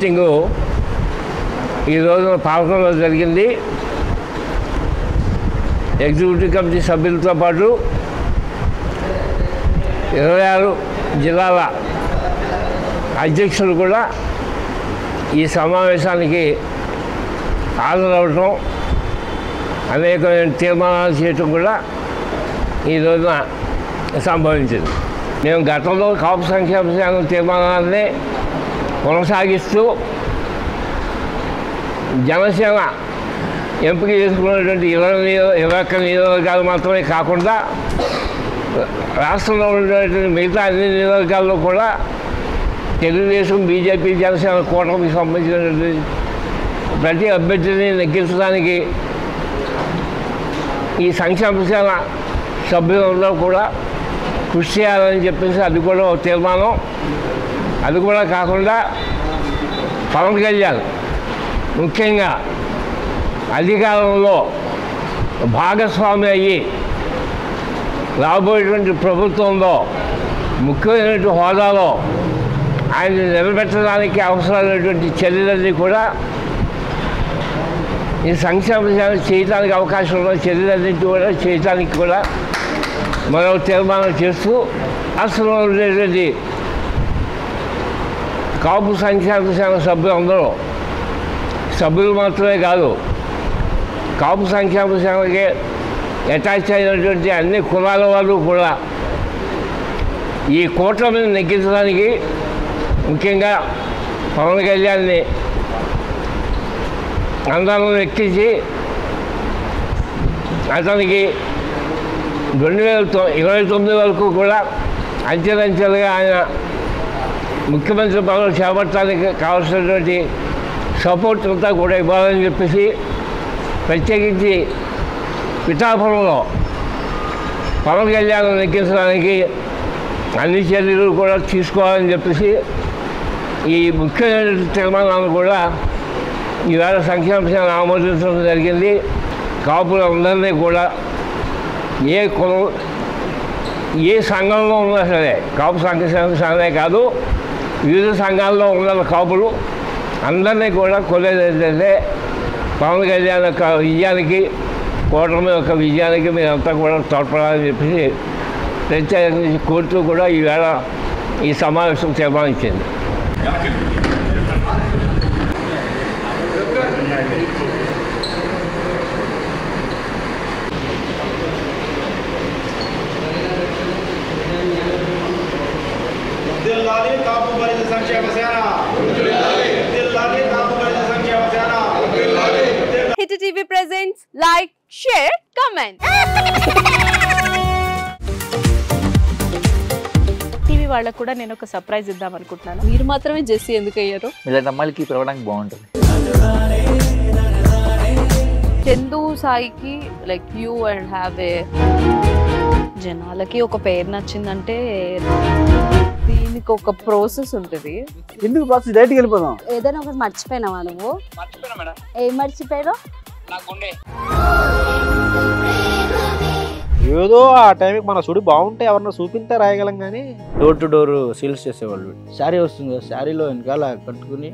Meeting ఈరోజు పాలకొండలో జరిగింది. Executive committee సభ్యులతో పాటు 26 జిల్లాల అధ్యక్షులు కూడా ఈ సమావేశానికి హాజరవటం, అనేకమైన తీర్మానాలు చేయటం కూడా ఈ రోజున సంభవించింది. మేము గతంలో కాపు సంక్షేమ సంఘం తీర్మానాన్ని కొనసాగిస్తూ జనసేన ఎంపిక చేసుకున్నటువంటి 21 నియోజకవర్గాలు మాత్రమే కాకుండా రాష్ట్రంలో ఉన్నటువంటి మిగతా అన్ని నియోజకవర్గాల్లో కూడా తెలుగుదేశం, బీజేపీ, జనసేన కూటమికి సంబంధించినటువంటి ప్రతి అభ్యర్థిని నెగ్గించడానికి ఈ సంక్షేమ సేన సభ్యులందరూ కూడా కృషి చేయాలని చెప్పేసి అది కూడా ఒక తీర్మానం. అది కూడా కాకుండా పవన్ కళ్యాణ్ ముఖ్యంగా అధికారంలో భాగస్వామి అయ్యి రాబోయేటువంటి ప్రభుత్వంలో ముఖ్యమైనటువంటి హోదాలో ఆయన నిలబెట్టడానికి అవసరమైనటువంటి చర్యలన్నీ కూడా ఈ సంక్షేమ సేవ చేయడానికి అవకాశం ఉన్న చర్యలన్నింటి కూడా చేయడానికి కూడా మరో తీర్మానం చేస్తూ రాష్ట్రంలో ఉండేటువంటి కాపు సంక్షేమ సేవ సభ్యులందరూ సభ్యులు మాత్రమే కాదు, కాపు సంక్షేమ సేవకి అటాచ్ అయినటువంటి అన్ని కులాల వాళ్ళు కూడా ఈ కూటమిని నెగ్గించడానికి ముఖ్యంగా పవన్ కళ్యాణ్ని అందరం ఎక్కించి అతనికి 2029 వరకు కూడా అంచెలంచెలుగా ఆయన ముఖ్యమంత్రి పదవులు చేపట్టడానికి కావాల్సినటువంటి సపోర్ట్ అంతా కూడా ఇవ్వాలని చెప్పేసి ప్రత్యేకించి పిఠాపురంలో పవన్ కళ్యాణ్ నెగ్గించడానికి అన్ని చర్యలు కూడా తీసుకోవాలని చెప్పేసి ఈ ముఖ్యమైన తీర్మానాలను కూడా ఈవేళ సంక్షేమ సేన ఆమోదించడం జరిగింది. కాపులందరినీ కూడా ఏ కులం ఏ సంఘంలో ఉన్నా సరే, కాపు సంక్షేమ సేనే కాదు వివిధ సంఘాల్లో ఉన్న కాపులు అందరినీ కూడా కొనేది ఏంటంటే పవన్ కళ్యాణ్ యొక్క విజయానికి, కూటమి యొక్క విజయానికి మీరంతా కూడా తోడ్పడాలని చెప్పేసి ప్రత్యేకించి కోర్టు కూడా ఈవేళ ఈ సమావేశం తీర్మానించింది. Hit TV presents like, share, comment. TV వాళ్ళకు కూడా నేను ఒక సర్ప్రైజ్ ఇద్దాం అనుకుంటున్నాను. మీరు మాత్రమే జెస్సీ ఎందుకు అయ్యారు? ఇలాంటి అమ్మాయిలకి పిలవడానికి బాగుంటుంది. చందు సాయికి like you and have a జనాలకి ఒక పేరు నచ్చిందంటే దీనికి ఒక ప్రాసెస్ ఉంటుంది. ఎందుకు ప్రాసెస్ డైరెక్ట్‌గా వెళ్ళిపోదాం. ఏదైనా ఒకటి మర్చిపోయినావా నువ్వు? మర్చిపోయినా మేడం. ఏం మర్చిపోయావు? నా గుండె. ఏదో ఆ టైంకి మన సుడి బాగుంటే ఎవరన్నా చూపిస్తే రాయగలం కానీ డోర్ టు డోర్ సేల్స్ చేసేవాళ్ళు. శారీ వస్తుంది, శారీలో వెనకాల కట్టుకుని